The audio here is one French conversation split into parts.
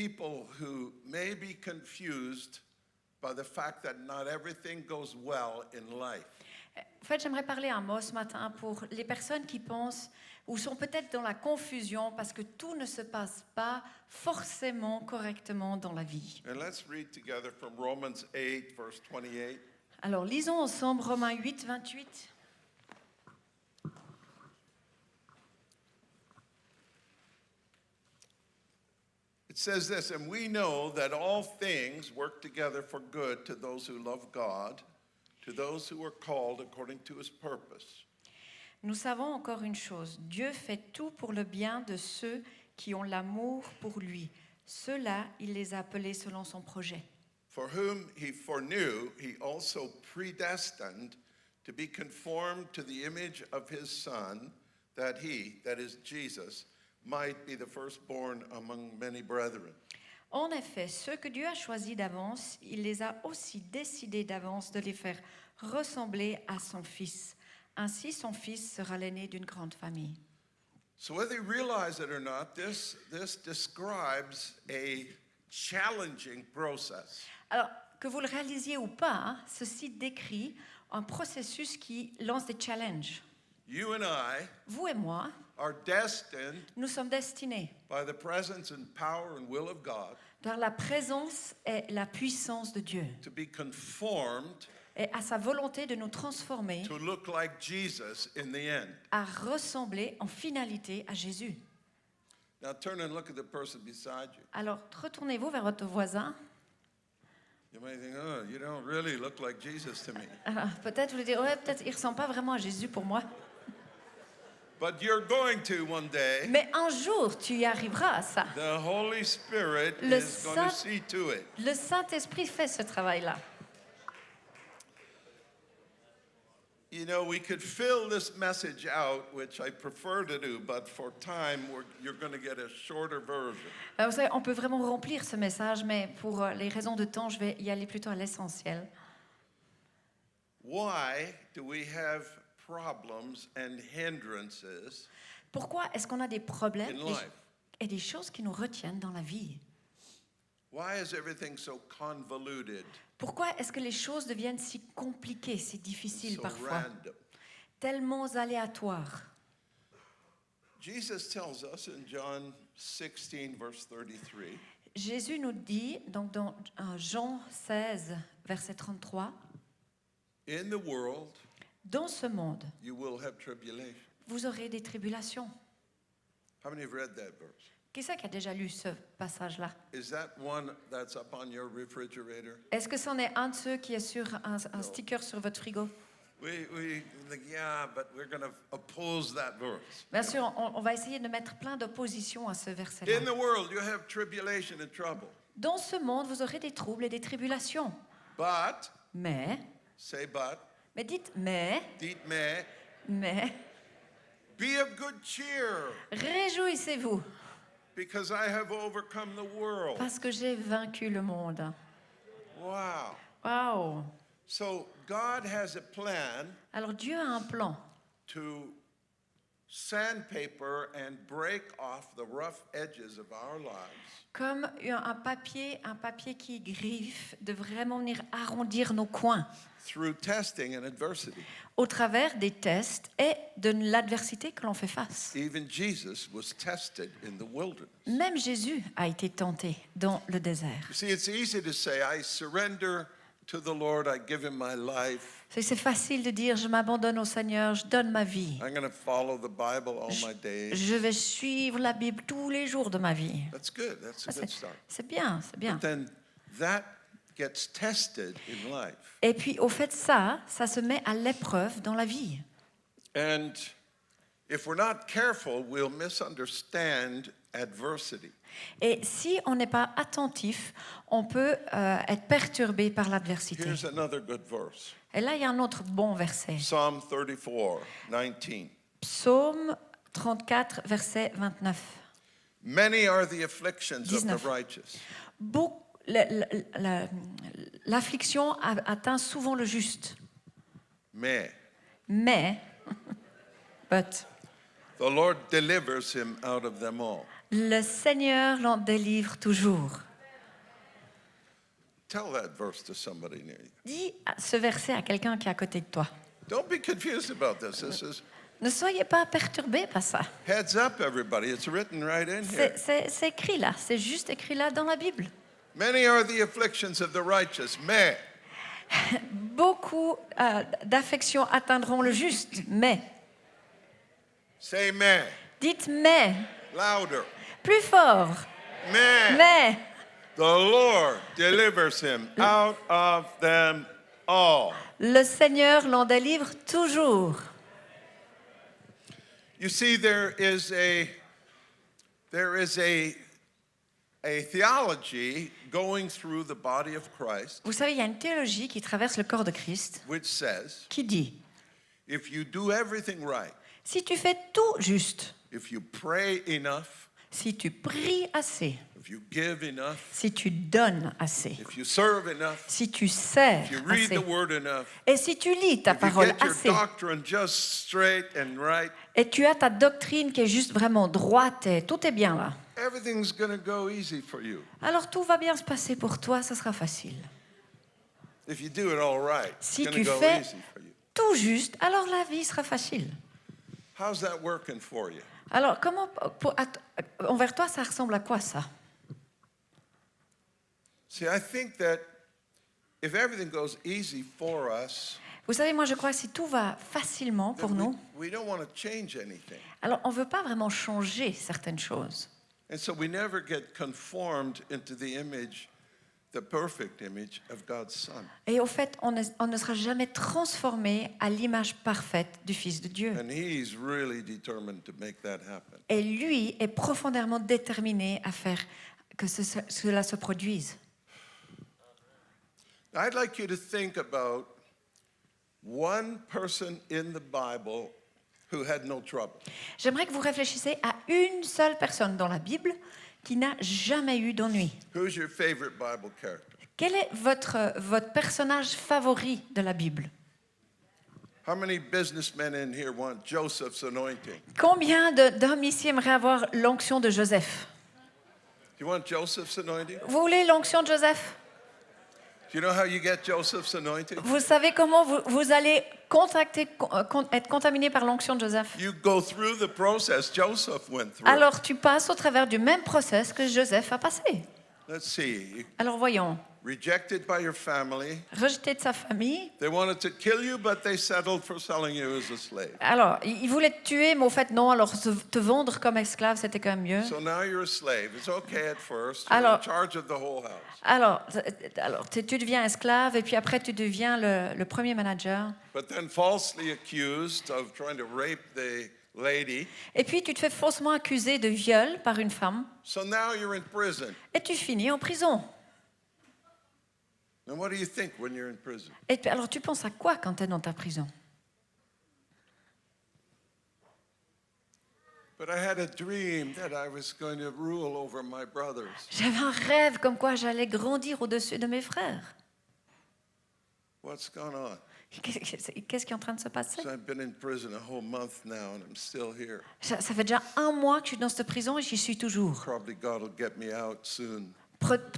people who may be confused by the fact that not everything goes well in life. En fait, j'aimerais parler un mot ce matin pour les personnes qui pensent ou sont peut-être dans la confusion parce que tout ne se passe pas forcément correctement dans la vie. And let's read together from Romans 8, verse 28. Alors, lisons ensemble Romains 8, 28. It says this, and we know that all things work together for good to those who love God, to those who are called according to his purpose. Nous savons encore une chose, Dieu fait tout pour le bien de ceux qui ont l'amour pour lui. Ceux-là, il les a appelés selon son projet. For whom he foreknew, he also predestined to be conformed to the image of his Son, that he, that is Jesus, might be the firstborn among many brethren. En effet, ceux que Dieu a choisis d'avance, il les a aussi décidés d'avance de les faire ressembler à son Fils. Ainsi, son Fils sera l'aîné d'une grande famille. So whether you realize it or not, this describes a challenging process. Alors, que vous le réalisiez ou pas, hein, ceci décrit un processus qui lance des challenges. You and I Vous et moi, are destined nous sommes destinés by the presence and power and will of God par la présence et la puissance de Dieu to be conformed et à sa volonté de nous transformer, to look like Jesus in the end. à ressembler en finalité à Jésus. Now turn and look at the person beside you. Alors, retournez-vous vers votre voisin. You might think, oh, you don't really look like Jesus to me. Alors, peut-être vous le dire, ouais, peut-être il ne ressemble pas vraiment à Jésus pour moi. But you're going to one day. Mais un jour, tu y arriveras à ça. The Holy Spirit Le is going to see to it. Le Saint-Esprit fait ce travail-là. You know, we could fill this message out, which I prefer to do, but for time, you're going to get a shorter version. Vous savez, on peut vraiment remplir ce message, mais pour les raisons de temps, je vais y aller plutôt à l'essentiel. Why do we have problems and hindrances Pourquoi est-ce qu'on a des problèmes in life? et des choses qui nous retiennent dans la vie? Why is everything so convoluted, Pourquoi est-ce que les choses deviennent si compliquées, si difficiles so parfois, random? tellement aléatoires? Jesus tells us in John 16, verse 33, Jésus nous dit, donc dans Jean 16, verset 33, in the world dans ce monde, you will have tribulation. vous aurez des tribulations. How many have read that verse? Qui c'est qui a déjà lu ce passage-là? Is that one that's up on your refrigerator? Est-ce que c'en est un de ceux qui est sur un sticker sur votre frigo? We think, yeah, but we're going to oppose that verse. Bien sûr, on va essayer de mettre plein d'opposition à ce verset-là. In the world, you have tribulation and trouble. Dans ce monde, vous aurez des troubles et des tribulations. But, Mais say dites mais, be of good cheer, réjouissez-vous, because I have overcome the world. parce que j'ai vaincu le monde. Wow. Waouh! So God has a plan Alors Dieu a un plan to sandpaper and break off the rough edges of our lives. comme un papier qui griffe, de vraiment venir arrondir nos coins Through testing and adversity. au travers des tests et de l'adversité que l'on fait face. Even Jesus was tested in the wilderness. Même Jésus a été tenté dans le désert. You see, it's easy to say, I surrender to the Lord, I give him my life. C'est facile de dire, je m'abandonne au Seigneur, je donne ma vie. I'm going to follow the Bible all my days. Je vais suivre la Bible tous les jours de ma vie. That's good. That's a good start. C'est bien, c'est bien. But then that gets tested in life. Et puis, au fait, ça se met à l'épreuve dans la vie. And if we're not careful, we'll misunderstand adversity. Et si on n'est pas attentif, on peut être perturbé par l'adversité. Here's another good verse. Et là, il y a un autre bon verset. Psalm 34, 19. Psaume 34, verset 29. Many are the afflictions of 19. the righteous. L'affliction atteint souvent le juste. Mais Mais, but, the Lord delivers him out of them all. Le Seigneur l'en délivre toujours. Tell that verse to somebody near you. Dis ce verset à quelqu'un qui est à côté de toi. Don't be confused about this. This is Ne soyez pas perturbés par ça. heads up, everybody. It's written right in here. C'est écrit là, c'est juste écrit là dans la Bible. Many are the afflictions of the righteous, mais Beaucoup d'affections atteindront le juste, mais, say mais, dites mais, louder. plus fort, mais, The Lord delivers him out of them all. le Seigneur l'en délivre toujours. You see, there is a theology going through the body of Christ Vous savez, il y a une théologie qui traverse le corps de Christ which says, qui dit, if you do everything right, si tu fais tout juste, if you pray enough, si tu pries assez, if you give enough, si tu donnes assez, if you serve enough, si tu sers if you read assez, the word enough, et si tu lis ta if you parole get your assez, doctrine just straight and right, et tu as ta doctrine qui est juste vraiment droite et tout est bien là, everything's going to go easy for you. alors tout va bien se passer pour toi, ce sera facile. If you do it all right, it's Si going tu to go fais easy for you. tout juste, alors la vie sera facile. How's that working for you? Alors, envers toi, ça ressemble à quoi ça? See, I think that if everything goes easy for us, Vous savez, moi je crois que si tout va facilement pour then nous, we don't want to change anything. alors on ne veut pas vraiment changer certaines choses. And so we never get conformed into the image, the perfect image of God's Son. Et au fait, on ne sera jamais transformé à l'image parfaite du Fils de Dieu. And He's really determined to make that happen. Et lui est profondément déterminé à faire que cela se produise. I'd like you to think about one person in the Bible who had no trouble. J'aimerais que vous réfléchissiez à une seule personne dans la Bible qui n'a jamais eu d'ennui. Who's your favorite Bible character? Quel est votre personnage favori de la Bible? How many businessmen in here want Joseph's anointing? Combien d'hommes ici aimeraient avoir l'onction de Joseph? Do you want Joseph's anointing? Vous voulez l'onction de Joseph? Do you know how you get Joseph's anointing? Vous savez comment vous allez être contaminé par l'onction de Joseph? You go through the process Joseph went through. Alors tu passes au travers du même process que Joseph a passé. Let's see. Alors voyons, Rejected by your family. rejeté de sa famille. They wanted to kill you, but they settled for selling you as a slave. Alors, il voulait te tuer, mais au fait non, alors te vendre comme esclave, c'était quand même mieux. So now you're a slave. It's okay at first. You're in Alors- charge of the whole house. Alors tu deviens esclave, et puis après tu deviens le premier manager. But then falsely accused of trying to rape the lady. Et puis tu te fais faussement accuser de viol par une femme, So now you're in prison. et tu finis en prison. And what do you think when you're in prison? Et puis, alors tu penses à quoi quand tu es dans ta prison? But I had a dream that I was going to rule over my brothers. J'avais un rêve comme quoi j'allais grandir au-dessus de mes frères. What's gone on? Qu'est-ce qui est en train de se passer? So I've been in prison a whole month now and I'm still here. Ça fait déjà 1 mois que je suis dans cette prison et j'y suis toujours. Probably God will get me out soon.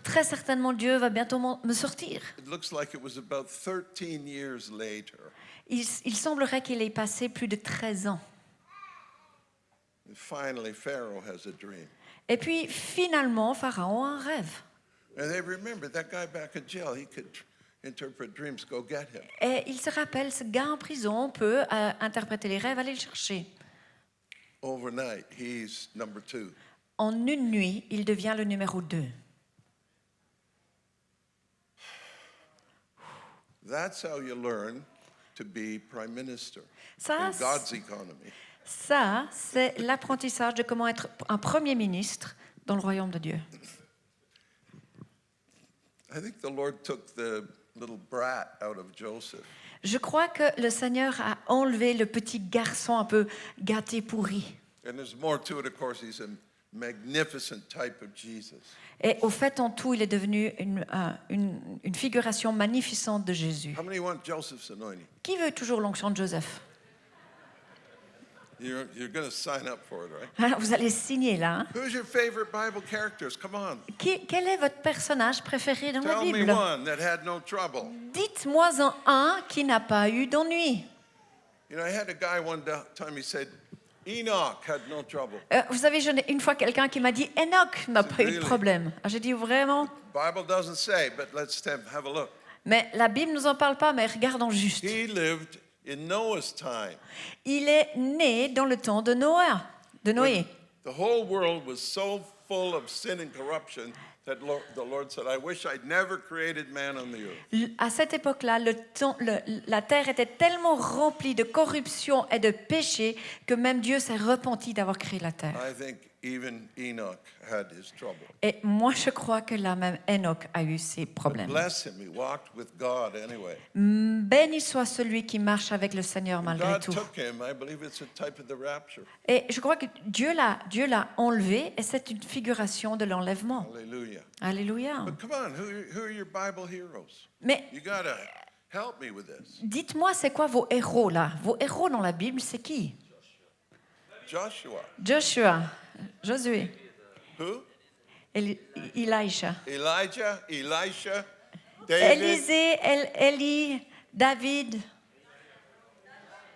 Très certainement, Dieu va bientôt me sortir. It looks like it was about 13 years later. Il semblerait qu'il ait passé plus de 13 ans. And finally, Pharaoh has a dream. Et puis, finalement, Pharaon a un rêve. And they remember that guy back in jail, he could interpret dreams, go get him. Et il se rappelle, ce gars en prison peut interpréter les rêves, aller le chercher. Overnight, he's number 2. En une nuit, il devient le numéro 2. That's how you learn to be prime minister Ça, in God's economy. Ça, c'est l'apprentissage de comment être un premier ministre dans le royaume de Dieu. I think the Lord took the little brat out of Joseph. Je crois que le Seigneur a enlevé le petit garçon un peu gâté, pourri. And there's more to it, of course. He's a magnificent type of Jesus. Et au fait, en tout, il est devenu une figuration magnificente de Jésus. How many want Joseph's anointing? Qui veut toujours l'onction de Joseph? You're going to sign up for it, right? Alors, vous allez signer là. Hein. Who's your favorite Bible characters? Come on. Quel est votre personnage préféré dans la Tell me Bible? one that had no trouble. Dites-moi-en un qui n'a pas eu d'ennui. You know, I had a guy one time, he said, Enoch had no trouble. Vous savez, une fois quelqu'un qui m'a dit Enoch n'a pas eu de Really? problème. Ah, j'ai dit vraiment. Bible doesn't say, but let's have a look. Mais la Bible nous en parle pas, mais regardons juste. He lived in Noah's time. Il est né dans le temps de Noé. The whole world was so full of sin and corruption that the Lord said, I wish I'd never created man on the earth. À cette époque-là, la terre était tellement remplie de corruption et de péché que même Dieu s'est repenti d'avoir créé la terre. I think even Enoch had his trouble. Et moi, je crois que là même Enoch a eu ses problèmes. Bless him, he walked with God anyway. Béni soit celui qui marche avec le Seigneur malgré God tout. took him, I believe it's a type of the rapture. Et je crois que Dieu l'a enlevé et c'est une figuration de l'enlèvement. Hallelujah. Alléluia. But come on, who are your Bible heroes? Mais You got to help me with this. dites-moi, c'est quoi vos héros là? Vos héros dans la Bible, c'est qui? Joshua. Joshua, Josué, Who? Elisha, Elijah, Elisha, David. Élisée, Élie, David.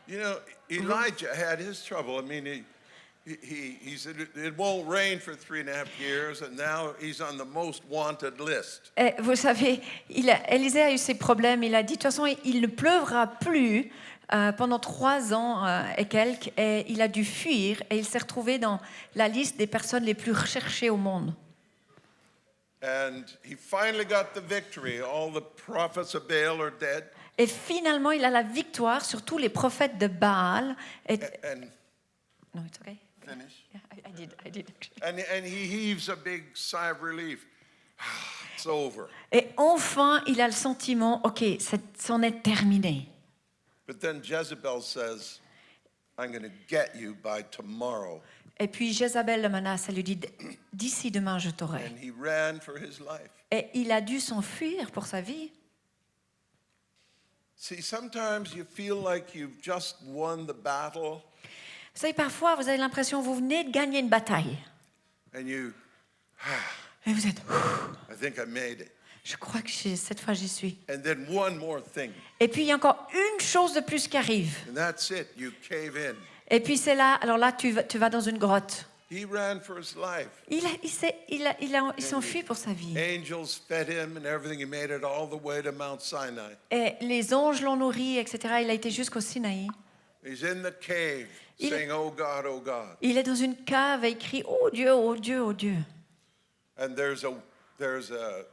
You know, Elijah had his trouble. I mean, he said it won't rain for 3.5 years, and now he's on the most wanted list. Et vous savez, Élisée a eu ses problèmes. Il a dit, de toute façon, il ne pleuvra plus pendant 3 ans et quelques. Et il a dû fuir et il s'est retrouvé dans la liste des personnes les plus recherchées au monde. And he finally got the victory. All the prophets of Baal are dead. Et finalement, il a la victoire sur tous les prophètes de Baal. Et... And No, it's okay. finish. Yeah, I did actually. And he heaves a big sigh of relief. It's over. Et enfin, il a le sentiment, ok, c'en est terminé. But then Jezebel says, I'm going to get you by tomorrow. Et puis Jézabel le menace, elle lui dit, d'ici demain, je t'aurai. And he ran for his life. Et il a dû s'enfuir pour sa vie. See, sometimes you feel like you've just won the battle Vous savez, parfois, vous avez l'impression que vous venez de gagner une bataille. and you, Et vous êtes, I think I made it. je crois que cette fois, j'y suis. And then one more thing, Et puis, il y a encore une chose de plus qui arrive. and that's it. You cave in. Et puis, c'est là, alors là, tu vas dans une grotte. He ran for his life. Il s'enfuit pour sa vie. Angels fed him and everything. He made it all the way to Mount Sinai. Et les anges l'ont nourri, etc. Il a été jusqu'au Sinaï. He's in the cave Il- saying, oh God, oh God. Il est dans une cave et il crie, oh Dieu, oh Dieu, oh Dieu. And there's a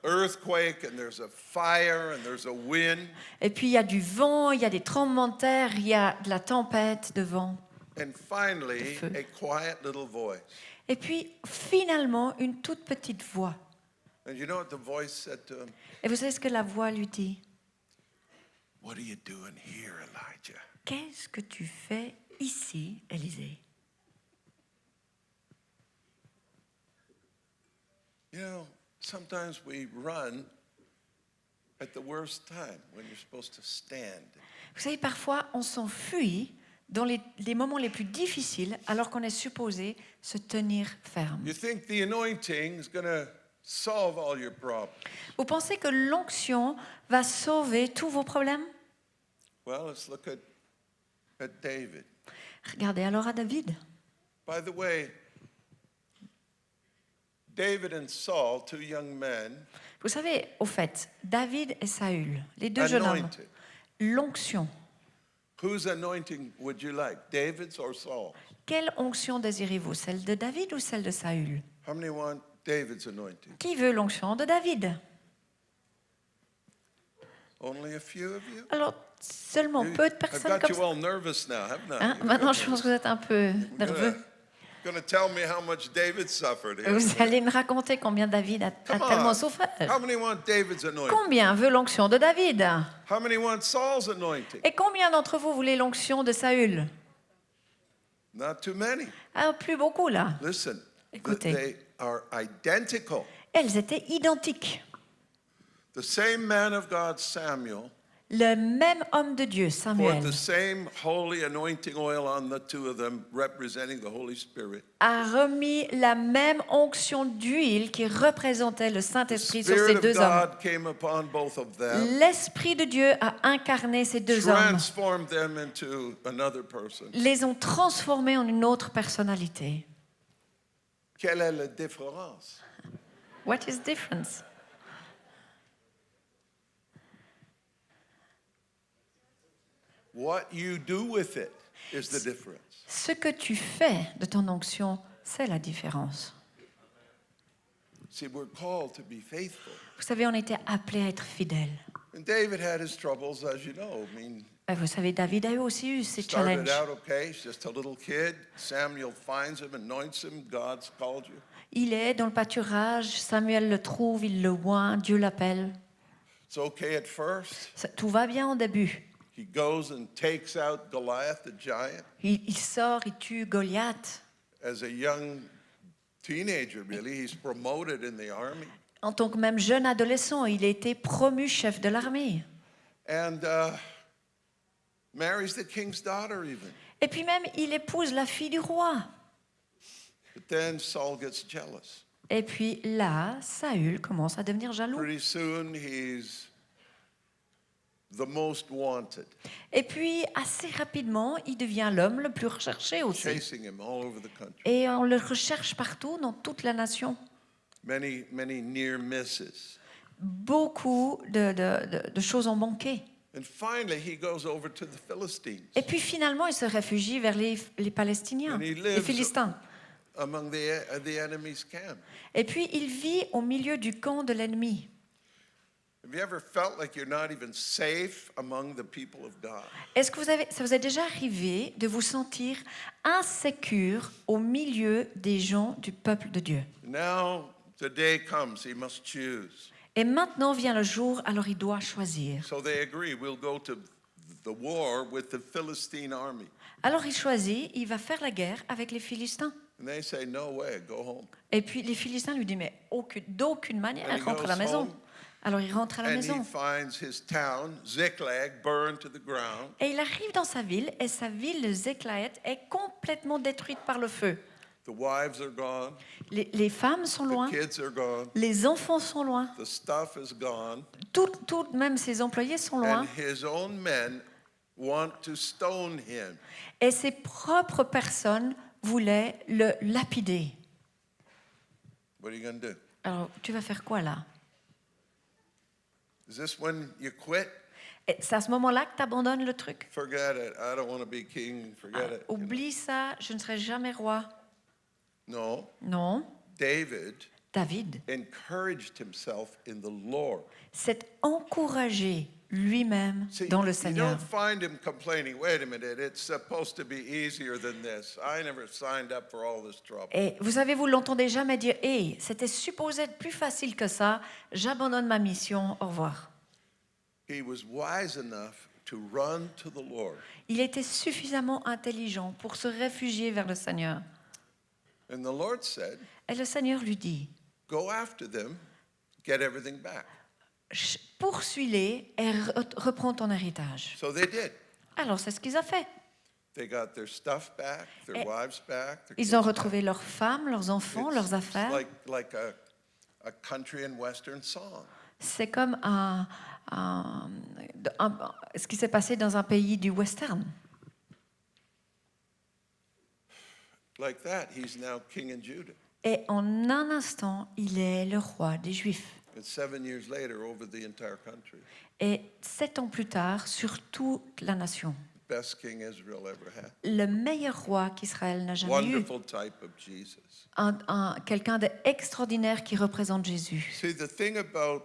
earthquake and there's a fire and there's a wind. Et puis, il y a du vent, il y a des tremblements de terre, il y a de la tempête de vent. And finally, feu. a quiet little voice. Et puis, finalement, une toute petite voix. And you know what the voice said to him? Et vous savez ce que la voix lui dit? What are you doing here, Elijah? Qu'est-ce que tu fais ici, Élisée? You know, sometimes we run at the worst time when you're supposed to stand. Vous savez, parfois, on s'enfuit dans les moments les plus difficiles alors qu'on est supposé se tenir ferme. You think the anointing is going to solve all your problems. Vous pensez que l'onction va sauver tous vos problèmes? Well, let's look at David. Regardez alors à David. By the way, David and Saul, 2 young men, Vous savez, au fait, David et Saül, les 2 jeunes hommes, anointed. l'onction. Whose anointing would you like, David's or Saul's? Quelle onction désirez-vous? Celle de David ou celle de Saül? How many want David's anointing? Qui veut l'onction de David? Only a few of you? Alors, seulement peu de I've personnes got comme you ça. all nervous now, haven't I? Hein? Maintenant, je pense que vous êtes un peu nerveux. Going to tell me how much David suffered here. Vous allez me raconter combien David a Come tellement on. souffert. How many want David's anointing? Combien veut l'onction de David? How many want Saul's anointing? Et combien d'entre vous voulez l'onction de Saül? Not too many. Ah, plus beaucoup là. Listen, Écoutez. they are identical. Elles étaient identiques. The same man of God, Samuel, le même homme de Dieu, poured Samuel, the same holy anointing oil on the two of them, representing the Holy Spirit. a remis la même onction d'huile qui représentait le The Saint-Esprit sur Spirit ces of deux hommes. God came upon both of them, L'Esprit de Dieu a incarné ces deux hommes, transformed them into another person. les ont transformés en une autre personnalité. Quelle est la différence? What is the difference? What you do with it is the difference. Ce que tu fais de ton onction, c'est la différence. See, we're called to be faithful. Vous savez, on était appelés à être fidèles. And David had his troubles, as you know. I mean, Et vous savez, David a aussi eu ses started challenges. out okay, he's just a little kid. Samuel finds him, anoints him. God's called you. Il est dans le pâturage, Samuel le trouve, il le oint, Dieu l'appelle. It's okay at first. Tout va bien au début. He goes and takes out Goliath, the giant, Il sort, il tue Goliath. as a young teenager. Really, he's promoted in the army, En tant que même jeune adolescent, il a été promu chef de l'armée. and marries the king's daughter even. Et puis même, il épouse la fille du roi. But then Saul gets jealous. Et puis là, Saül commence à devenir jaloux. Pretty soon, he's the most wanted, Et puis, assez rapidement, il devient l'homme le plus recherché aussi. chasing him all over the country. Et on le recherche partout, dans toute la nation. Many near misses. Beaucoup de choses ont manqué. And finally, he goes over to the Philistines, Et puis finalement, il se réfugie vers les Palestiniens, And he les lives- Philistins. among the enemy's camp. Et puis, il vit au milieu du camp de l'ennemi. Have you ever felt like you're not even safe among the people of God? Est-ce que ça vous est déjà arrivé de vous sentir insécure au milieu des gens du peuple de Dieu? Now the day comes, he must choose. Et maintenant vient le jour, alors il doit choisir. So they agree, we'll go to the war with the Philistine army. Alors il choisit, il va faire la guerre avec les Philistins. And they say, no way, go home. Et puis les Philistins lui disent, mais d'aucune manière, And he rentre à la goes maison. home. Alors il rentre à la And he maison. finds his town, Ziklag, burned to the ground. Et il arrive dans sa ville, et sa ville, le Zéclaët, est complètement détruite par le feu. The wives are gone, Les femmes sont loin, the kids are gone, les enfants sont loin, the stuff is gone, tout même ses employés sont loin, and his own men want to stone him. et ses propres personnes voulaient le lapider. What are you going to do? Alors, tu vas faire quoi là? Is this when you quit? Et c'est à ce moment-là que tu abandonnes le truc. Forget it. I don't want to be king. Forget it. Oublie ça, je ne serai jamais roi. No. Non, David David encouraged himself in the Lord. s'est encouragé lui-même See, dans le you Seigneur. don't find him complaining, wait a minute, it's supposed to be easier than this. I never signed up for all this trouble. Et vous savez, vous l'entendez jamais dire, hey, c'était supposé être plus facile que ça, j'abandonne ma mission, au revoir. He was wise enough to run to the Lord. Il était suffisamment intelligent pour se réfugier vers le Seigneur. And the Lord said, Et le Seigneur lui dit, go after them, get everything back. poursuis-les et reprends ton héritage. So they did. Alors c'est ce qu'ils ont fait. They got their stuff back, their Et wives back. Their Ils ont kids retrouvé leurs femmes, leurs back. enfants, leurs affaires. Like a country and western song. C'est comme ce qui s'est passé dans un pays du western. Like that, he's now king in Judah. Et en un instant, il est le roi des Juifs. And 7 years later, over the entire country. Et 7 ans plus tard, sur toute la nation. Best king Israel ever had. Le meilleur roi qu'Israël n'a jamais eu. Wonderful type of Jesus. Quelqu'un d'extraordinaire qui représente Jésus. See, the thing about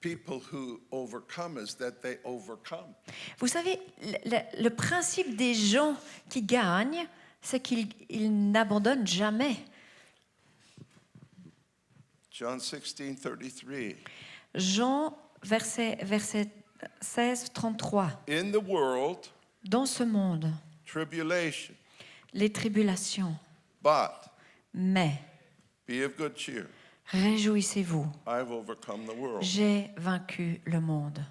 people who overcome is that they overcome. Vous savez, le principe des gens qui gagnent, c'est qu'ils n'abandonnent jamais. John 16:33. Jean, verset 16, 33. In the world, Dans ce monde, tribulation, les tribulations, but mais be of good cheer. réjouissez-vous, I've overcome the world. j'ai vaincu le monde.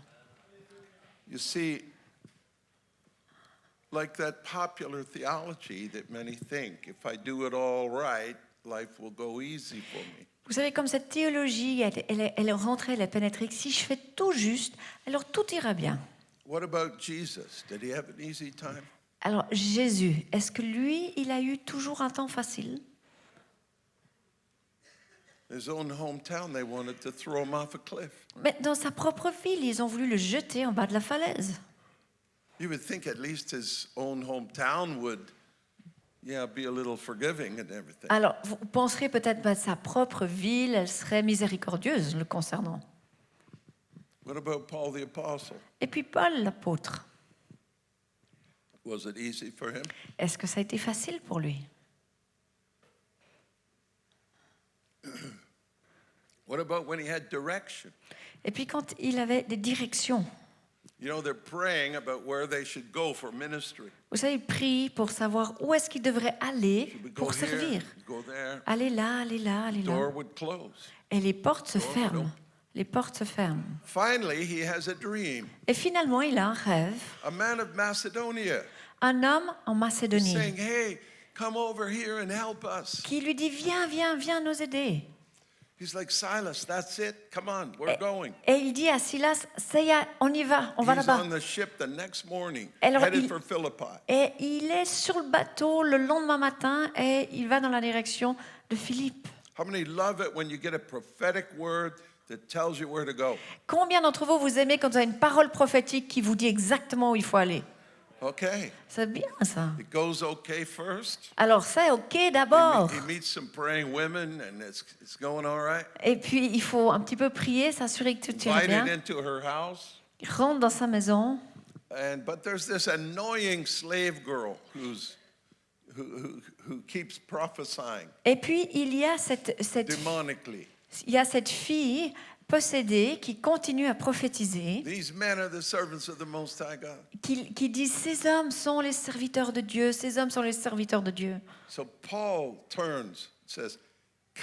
You see, like that popular theology that many think, if I do it all right, life will go easy for me. Vous savez, comme cette théologie, elle est rentrée, elle est pénétrée, que si je fais tout juste, alors tout ira bien. What about Jesus? Did he have an easy time? Alors Jésus, est-ce que lui, il a eu toujours un temps facile? His own hometown, they wanted to throw him off a cliff. Mais dans sa propre ville, ils ont voulu le jeter en bas de la falaise. You would think at least his own hometown would, be a little forgiving and everything. Alors, vous penserez peut-être que sa propre ville, elle serait miséricordieuse le concernant. What about Paul the Apostle? Et puis Paul, l'apôtre, Was it easy for him? est-ce que ça a été facile pour lui? What about when he had direction? Et puis quand il avait des directions, You know, they're praying about where they should go for ministry. vous savez, il prie pour savoir où est-ce qu'il devrait aller Should we go pour here? servir. Go there? Allez là, allez là, allez là. Door would close. Et les portes se Door would ferment. open. Les portes se ferment. Finally, he has a dream. Et finalement, il a un rêve. A man of Macedonia Un homme en Macédonie saying, hey, come over here and help us. qui lui dit, viens, viens, viens nous aider. He's like, Silas, that's it. Come on, we're going. Et il dit à Silas, ça y est, on y va, on va He's là-bas. on the ship the next morning, Alors, headed il- for Philippi. Et il est sur le bateau le lendemain matin et il va dans la direction de Philippe. How many love it when you get a prophetic word that tells you where to go? Combien d'entre vous vous aimez quand vous avez une parole prophétique qui vous dit exactement où il faut aller? Okay. C'est bien ça. It goes okay first. Alors c'est OK d'abord. He meets some praying women and it's going all right. Et puis il faut un petit peu prier, s'assurer que tout ira Invited bien. into her house. Il rentre dans sa maison. But there's this annoying slave girl who keeps prophesying Et puis il y a demonically. cette fille possédée qui continue à prophétiser, These men are the servants of the Most High God. qui dit ces hommes sont les serviteurs de Dieu, ces hommes sont les serviteurs de Dieu. So Paul turns, says,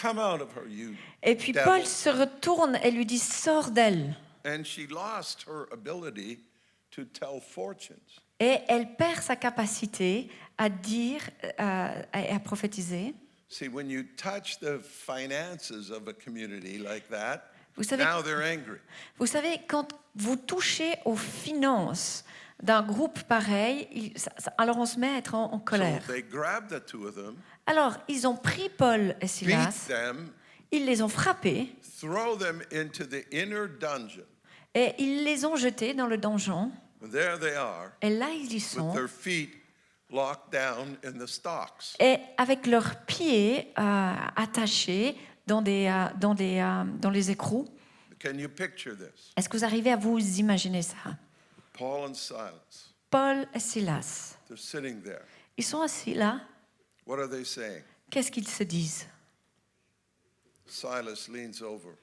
"Come out of her, you Et puis devil." Paul se retourne et lui dit sors d'elle. And she lost her ability to tell fortunes. Et elle perd sa capacité à dire et à prophétiser. See, when you touch the finances of a community like that, Vous savez, now they're angry. vous savez, quand vous touchez aux finances d'un groupe pareil, alors on se met à être en colère. So they grabbed the two of them, Alors, ils ont pris Paul et beat Silas, them, ils les ont frappés throw them into the inner dungeon. et ils les ont jetés dans le donjon. And there they are, Et là, ils y with sont. their feet locked down in the stocks. Et avec leurs pieds attachés dans les écrous. Can you picture this? Est-ce que vous arrivez à vous imaginer ça? Paul and Silas, Paul et Silas, they're sitting there. ils sont assis là. What are they saying? Qu'est-ce qu'ils se disent? Silas leans over.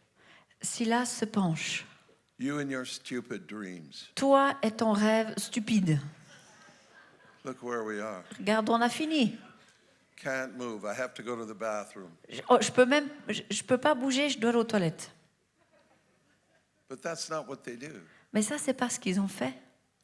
Silas se penche. You and your stupid dreams. Toi et ton rêve stupide. Look where we are. Regarde, on a fini. Can't move. I have to go to the bathroom. Je peux pas bouger, je dois aller aux toilettes. But that's not what they do. Mais ça, c'est pas ce qu'ils ont fait.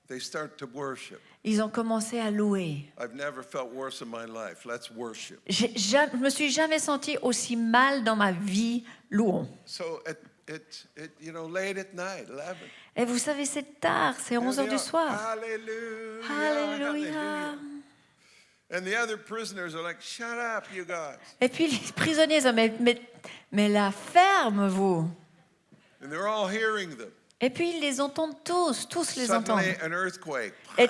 They start to worship. Ils ont commencé à louer. I've never felt worse in my life. Let's worship. Je me suis jamais senti aussi mal dans ma vie. Louons. So late at night, 11. Et vous savez, c'est tard, c'est 11 heures du soir. Hallelujah. Alléluia. And the other prisoners are like, shut up, you guys. Et puis les prisonniers disent, mais la ferme, vous. And they're all hearing them. Et puis ils les entendent tous les entendent. Suddenly, an earthquake Et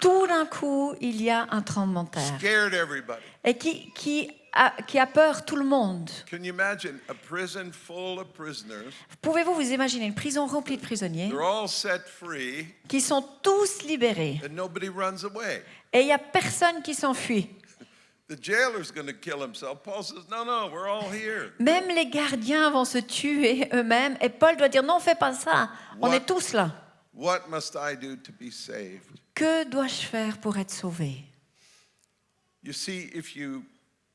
tout d'un coup, il y a un tremblement de terre. scared everybody. Et qui a peur tout le monde. Can you imagine a prison full of prisoners? Pouvez-vous vous imaginer une prison remplie de prisonniers They're all set free, qui sont tous libérés and nobody runs away. et il n'y a personne qui s'enfuit. The jailer's going to kill himself. Paul says, no, we're all here. Même les gardiens vont se tuer eux-mêmes et Paul doit dire non, fais pas ça. On What? est tous là. What must I do to be saved? Que dois-je faire pour être sauvé? You see, if you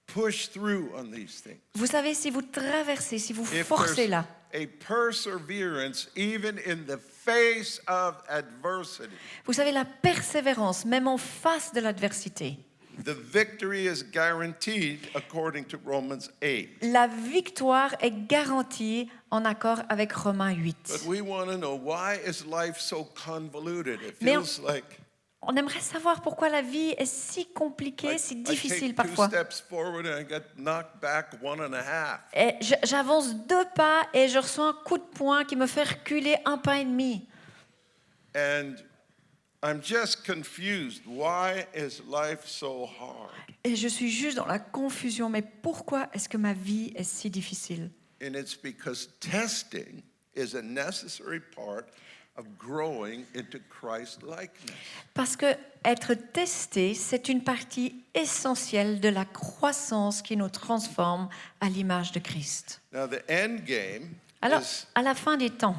push through on these things, Vous savez, si vous traversez, si vous if forcez there's là, a perseverance even in the face of adversity. Vous savez, la persévérance, même en face de l'adversité. The victory is guaranteed according to Romans 8. La victoire est garantie en accord avec Romains 8. But we want to know, why is life so convoluted? It Mais feels like On aimerait savoir pourquoi la vie est si compliquée, si I difficile take two parfois. steps forward and I get knocked back 1.5. Et j'avance 2 pas et je reçois un coup de poing qui me fait reculer 1 pas et demi. And I'm just confused. Why is life so hard? Et je suis juste dans la confusion. Mais pourquoi est-ce que ma vie est si difficile? And it's because testing is a necessary part of growing into Christ-likeness. Parce que être testé, c'est une partie essentielle de la croissance qui nous transforme à l'image de Christ. Now, the end game Alors, à la fin des temps,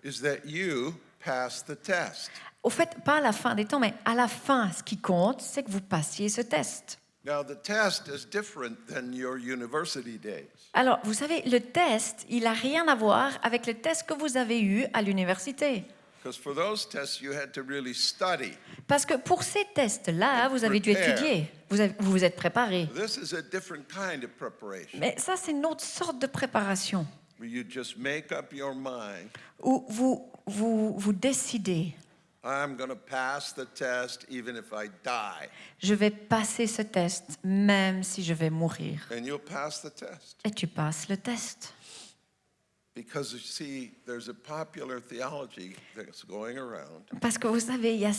is that you pass the test. au fait, pas à la fin des temps, mais à la fin, ce qui compte, c'est que vous passiez ce test. Now, the test is different than your university days. Alors, vous savez, le test, il n'a rien à voir avec le test que vous avez eu à l'université. Because for those tests, you had to really study. Parce que pour ces tests-là, vous avez dû Prepare. étudier, vous vous êtes préparé. This is a different kind of preparation, Mais ça, c'est une autre sorte de préparation, where you just make up your mind, où vous décidez, I'm going to pass the test even if I die. je vais passer ce test, même si je vais mourir. And you'll pass the test. Et tu passes le test. Because you see, there's a popular theology that's going around Parce que vous savez, il y a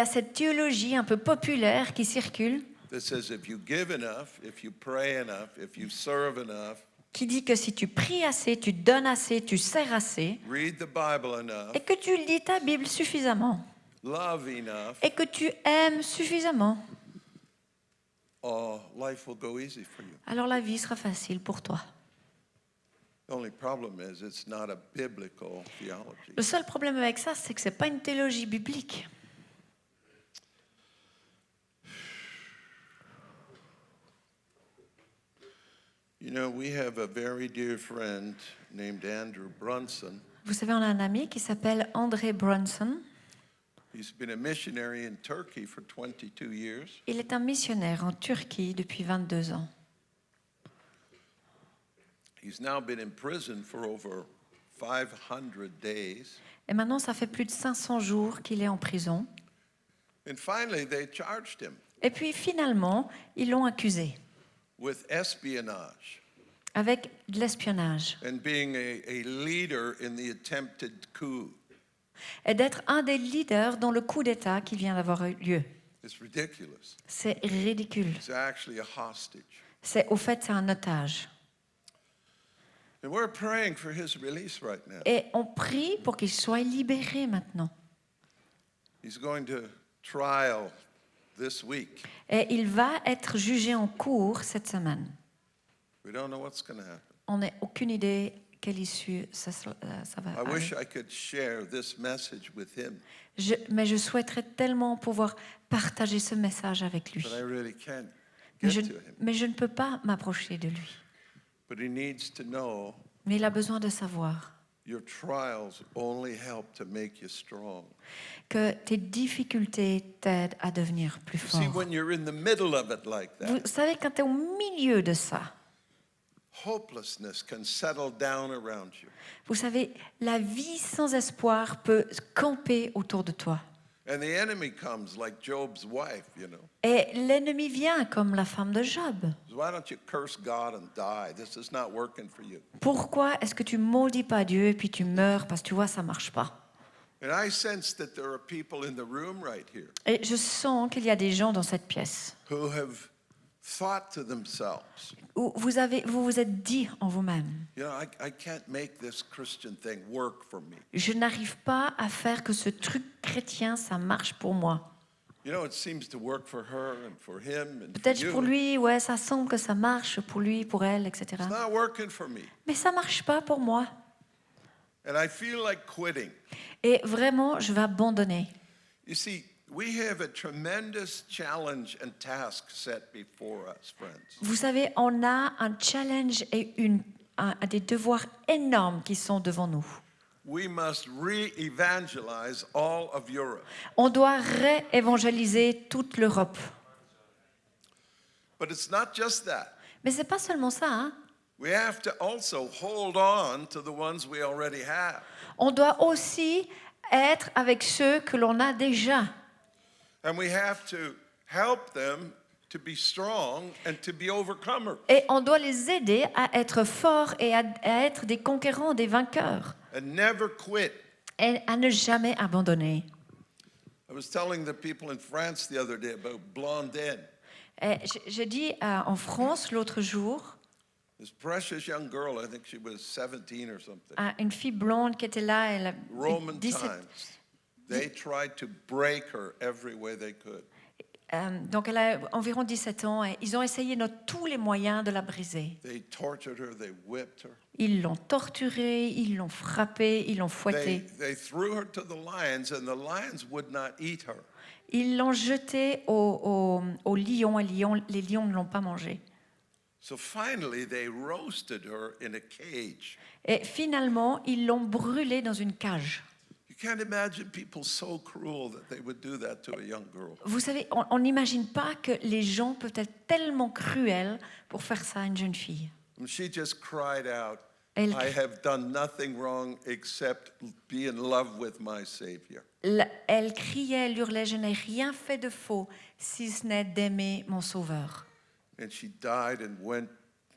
cette théologie un peu populaire qui circule, that says if you give enough, if you pray enough, if you serve enough, qui dit que si tu pries assez, tu donnes assez, tu sers assez, read the Bible enough, et que tu lis ta Bible suffisamment, love enough, et que tu aimes suffisamment, life will go easy for you. alors la vie sera facile pour toi. The only problem is it's not a biblical theology. Le seul problème avec ça, c'est que ce n'est pas une théologie biblique. You know, we have a very dear friend named Andrew Brunson. Vous savez, on a un ami qui s'appelle André Brunson. He's been a missionary in Turkey for 22 years. Il est un missionnaire en Turquie depuis 22 ans. He's now been in prison for over 500 days. Et maintenant, ça fait plus de 500 jours qu'il est en prison. And finally, they charged him Et puis finalement, ils l'ont accusé with espionage avec de l'espionnage and being a leader in the attempted coup. et d'être un des leaders dans le coup d'État qui vient d'avoir eu lieu. It's ridiculous. C'est ridicule. It's actually a hostage. Au fait, c'est un otage. And we're praying for his release right now. Et on prie pour qu'il soit libéré maintenant. He's going to trial this week. Et il va être jugé en cours cette semaine. We don't know what's going to happen. On n'a aucune idée quelle issue ça va I wish avoir. I could share this message with him, Mais je souhaiterais tellement pouvoir partager ce message avec lui. but I really can't Mais get to him. mais je ne peux pas m'approcher de lui. But he needs to know Mais il a besoin de savoir your trials only help to make you strong. que tes difficultés t'aident à devenir plus You see, fort. when you're in the middle of it like Vous that, savez, quand tu es au milieu de ça, hopelessness can settle down around you. vous savez, la vie sans espoir peut camper autour de toi. And the enemy comes like Job's wife, you know. Et l'ennemi vient comme la femme de Job. Why don't you curse God and die? This is not working for you. Pourquoi est-ce que tu maudis pas Dieu et puis tu meurs parce que tu vois, ça marche pas? And I sense that there are people in the room right here Et je sens qu'il y a des gens dans cette pièce who have thought to themselves, où vous vous êtes dit en vous-même, you know, I can't make this Christian thing work for me. je n'arrive pas à faire que ce truc chrétien, ça marche pour moi. You know, it seems to work for her and for him and for Peut-être you. pour lui, ouais, ça semble que ça marche pour lui, pour elle, etc. It's not working for me. Mais ça marche pas pour moi. And I feel like quitting. Et vraiment, je vais abandonner. You see, we have a tremendous challenge and task set before us, friends. Vous savez, on a un challenge et à des devoirs énormes qui sont devant nous. We must re-evangelize all of Europe. On doit réévangéliser toute l'Europe. But it's not just that. Mais c'est pas seulement ça, hein. We have to also hold on to the ones we already have. On doit aussi être avec ceux que l'on a déjà. And we have to help them to be strong and to be overcomers. Et on doit les aider à être forts et à être des conquérants, des vainqueurs. And never quit. Et à ne jamais abandonner. I was telling the people in France the other day about Blondin, Et je dis en France l'autre jour this precious young girl, I think she was 17 or something. à une fille blonde qui était là, elle a Roman 17. times. They tried to break her every way they could. Donc elle a environ 17 ans et ils ont essayé de tous les moyens de la briser. They tortured her, they whipped her. Ils l'ont torturée, ils l'ont frappée, ils l'ont fouettée. They threw her to the lions and the lions would not eat her. Ils l'ont jetée aux lions et les lions ne l'ont pas mangée. So finally they roasted her in a cage. Et finalement, ils l'ont brûlée dans une cage. You can't imagine people so cruel that they would do that to a young girl. Vous savez, on n'imagine pas que les gens peuvent être tellement cruels pour faire ça à une jeune fille. And she just cried out, Elle- I have done nothing wrong except be in love with my Savior. Elle criait, elle hurlait, je n'ai rien fait de faux, si ce n'est d'aimer mon Sauveur. And she died and went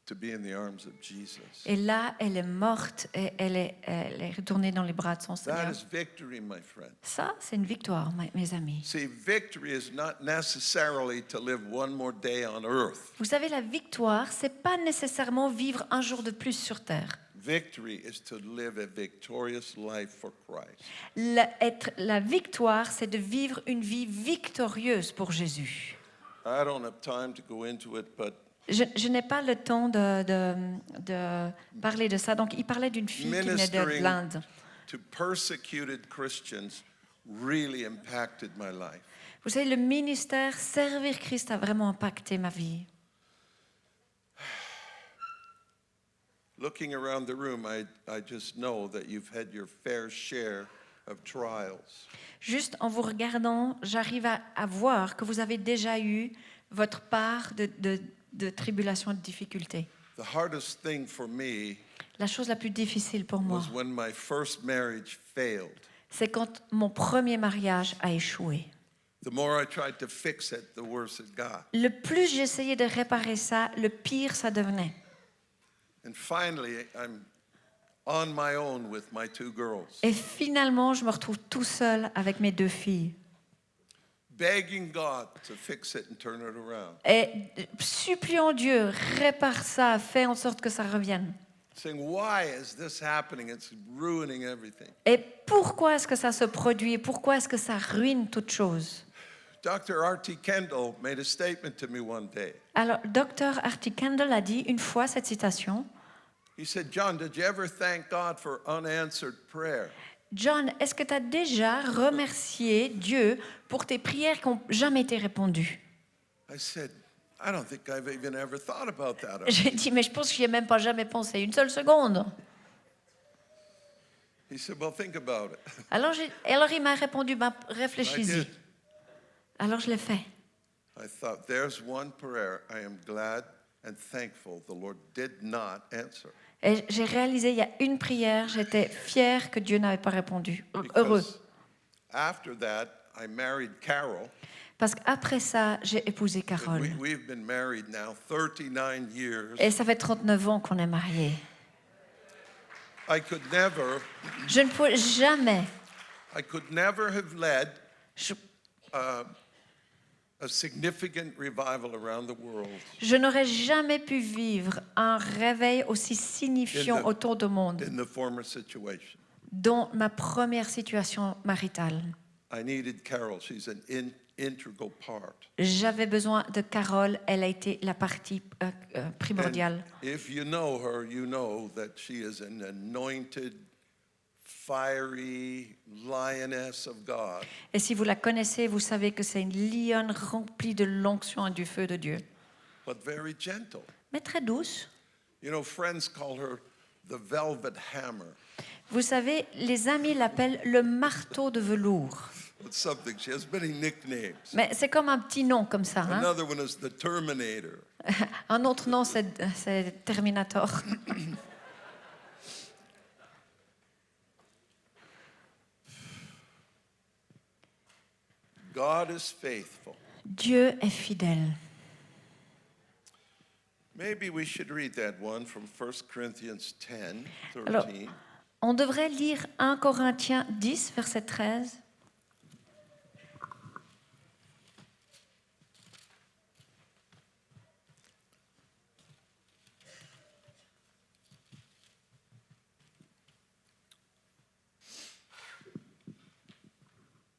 to be in the arms of Jesus. Et là, elle est morte et elle est retournée dans les bras de son That Seigneur. is victory, my friend. Ça, c'est une victoire, mes amis. See, victory is not necessarily to live one more day on earth. Vous savez, la victoire, c'est pas nécessairement vivre un jour de plus sur terre. Victory is to live a victorious life for Christ. La victoire, c'est de vivre une vie victorieuse pour Jésus. I don't have time to go into it, but Je n'ai pas le temps de parler de ça. Donc, il parlait d'une fille qui venait de ministering l'Inde. to persecuted Christians really impacted my life. Vous savez, le ministère Servir Christ a vraiment impacté ma vie. Looking around the room, I just know that you've had your fair share of trials. Juste en vous regardant, j'arrive à voir que vous avez déjà eu votre part de tribulations et de difficultés. The hardest thing for me La chose la plus difficile pour moi, was when my first marriage failed. c'est quand mon premier mariage a échoué. The more I tried to fix it, the worse it got. Le plus j'essayais de réparer ça, le pire ça devenait. And finally, I'm on my own with my two girls, Et finalement, je me retrouve tout seul avec mes 2 filles. begging God to fix it and turn it around. Et suppliant Dieu, répare ça, fais en sorte que ça revienne. Saying, why is this happening? It's ruining everything. Et pourquoi est-ce que ça se produit? Pourquoi est-ce que ça ruine toute chose? Dr. R.T. Kendall made a statement to me one day. Alors, Dr. Artie Kendall a dit une fois cette citation. He said, John, did you ever thank God for unanswered prayer? John, est-ce que tu as déjà remercié Dieu pour tes prières qui n'ont jamais été répondues? I said, I don't think I've even ever thought about that. J'ai dit, mais je pense que j'y ai même pas jamais pensé une seule seconde. He said, well, think about it. Alors il m'a répondu, ben, I réfléchis-y. did. Alors je l'ai fait. I thought, there's one prayer I am glad and thankful the Lord did not answer. Et j'ai réalisé, il y a une prière, j'étais fière que Dieu n'avait pas répondu. Heureux. Because after that, I married Carol. Parce qu'après ça, j'ai épousé Carole. We've been married now 39 years. Et ça fait 39 ans qu'on est mariés. I could never Je ne pouvais jamais, have led je, a significant revival around the world je n'aurais jamais pu vivre un réveil aussi signifiant autour du monde, in the former situation. dont ma première situation maritale. I needed Carol. She's an integral part. J'avais besoin de Carole, elle a été la partie primordiale. And if you know her, you know that she is an anointed, fiery lioness of God. Et si vous la connaissez, vous savez que c'est une lionne remplie de l'onction et du feu de Dieu. But very gentle. Mais très douce. You know, friends call her the velvet hammer. Vous savez, les amis l'appellent le marteau de velours. It's something. She has many nicknames. Mais c'est comme un petit nom comme ça. Hein? Another one is the Terminator. Un autre nom, c'est Terminator. God is faithful. Dieu est fidèle. Maybe we should read that one from 1 Corinthians 10, 13. Alors, on devrait lire 1 Corinthiens 10, verset 13.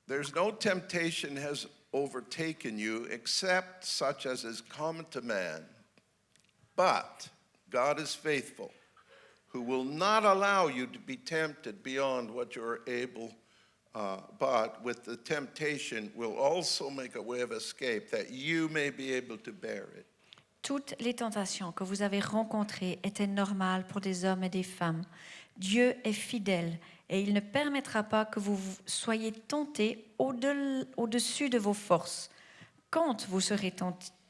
There's no temptation has overtaken you except such as is common to man. But God is faithful, who will not allow you to be tempted beyond what you're able, but with the temptation will also make a way of escape that you may be able to bear it. Toutes les tentations que vous avez rencontrées étaient normales pour des hommes et des femmes. Dieu est fidèle et il ne permettra pas que vous soyez tentés au-dessus de vos forces. Quand vous serez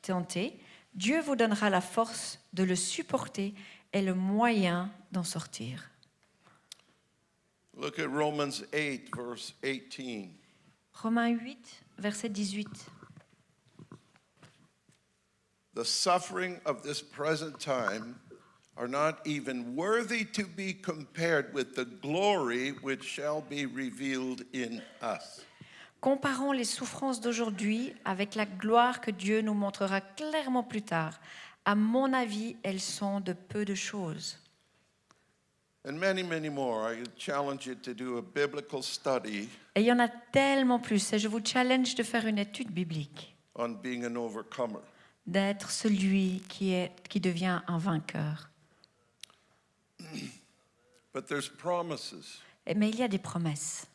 tentés, Dieu vous donnera la force de le supporter et le moyen d'en sortir. Look at Romans 8, verse 18. Romains 8, verset 18. The suffering of this present time are not even worthy to be compared with the glory which shall be revealed in us. Comparons les souffrances d'aujourd'hui avec la gloire que Dieu nous montrera clairement plus tard. À mon avis, elles sont de peu de choses. And many, many more. I challenge you to do a biblical study Et il y en a tellement plus. Et je vous challenge de faire une étude biblique, on being an overcomer. d'être celui qui devient un vainqueur. But there's promises. Mais il y a des promesses.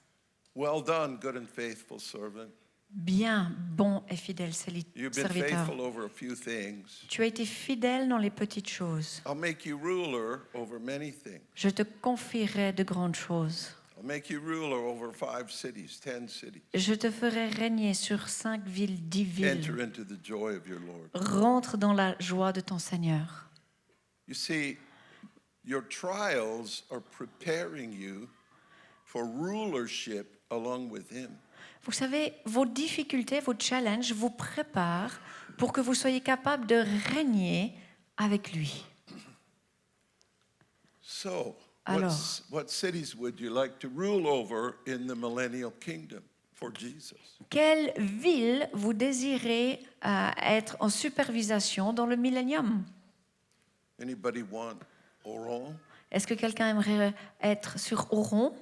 Well done, good and faithful servant. Bien, bon et fidèle You've been serviteur. faithful over a few things. Tu as été fidèle dans les petites choses. I'll make you ruler over many things. Je te confierai de grandes choses. I'll make you ruler over 5 cities, 10 cities. Je te ferai régner sur 5 villes, 10 villes. Enter into the joy of your Lord. Rentre dans la joie de ton Seigneur. You see, your trials are preparing you for rulership along with Him. Vous savez, vos difficultés, vos challenges vous préparent pour que vous soyez capable de régner avec lui. So, Alors. what cities would you like to rule over in the millennial kingdom for Jesus? Quelle ville vous désirez être en supervision dans le millénium? Anybody want Oron? Est-ce que quelqu'un aimerait être sur Oron?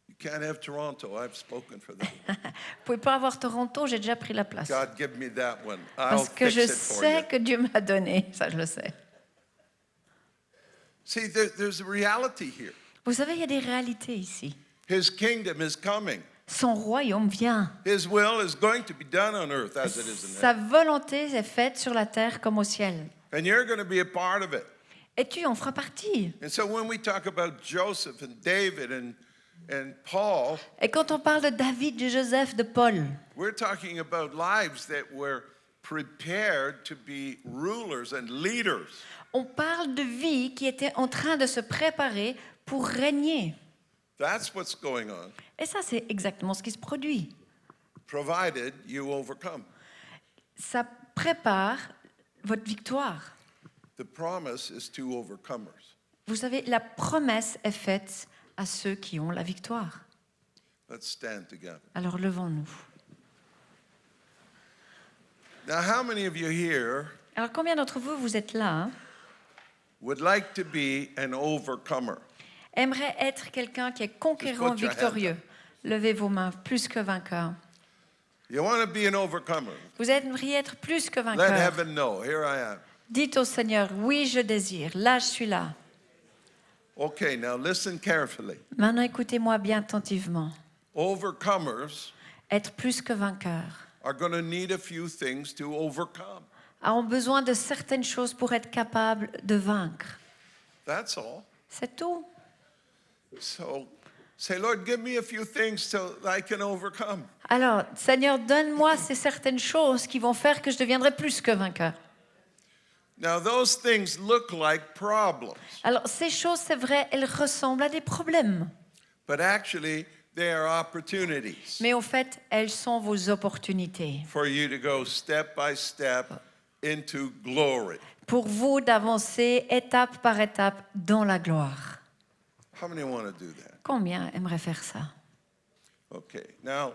You can't have Toronto. I've spoken for that. Vous ne pouvez pas avoir Toronto, j'ai déjà pris la place. God, give me that one. I'll Parce que fix je it for you. sais que Dieu m'a donné, ça je le sais. See, there's a reality here. Vous savez, il y a des réalités ici. His kingdom is coming. Son royaume vient. His will is going to be done on earth as it is in Sa heaven. volonté est faite sur la terre comme au ciel. And you're going to be a part of it. Et tu en feras partie. And so when we talk about Joseph and David and Paul, Et quand on parle de David, de Joseph, de Paul, we're talking about lives that were prepared to be rulers and leaders. on parle de vie qui était en train de se préparer pour régner. That's what's going on, Et ça, c'est exactement ce qui se produit. provided you overcome. Ça prépare votre victoire. The promise is to overcomers. Vous savez, la promesse est faite à ceux qui ont la victoire. Let's stand together. Alors levons-nous. Now, how many of you here Alors combien d'entre vous, vous êtes là, hein, would like to be an overcomer? aimeraient être quelqu'un qui est conquérant, Just put your victorieux? Levez vos mains, plus que vainqueur. You want to be an overcomer? Vous aimeriez être plus que Let vainqueur. heaven know. Here I am. Dites au Seigneur, oui, je désire. Là, je suis là. Okay, now listen carefully. Maintenant, écoutez-moi bien attentivement. Overcomers Être plus que vainqueur are going to need a few things to overcome. ont besoin de certaines choses pour être capables de vaincre. That's all. C'est tout. So say, Lord, give me a few things so that I can overcome. Alors, Seigneur, donne-moi ces certaines choses qui vont faire que je deviendrai plus que vainqueur. Now, those things look like problems, Alors, ces choses, c'est vrai, elles ressemblent à des problèmes. but actually, they are opportunities Mais au fait, elles sont vos opportunités for you to go step by step into glory. pour vous d'avancer étape par étape dans la gloire. How many want to do that? Combien aimeraient faire ça? Okay. Now,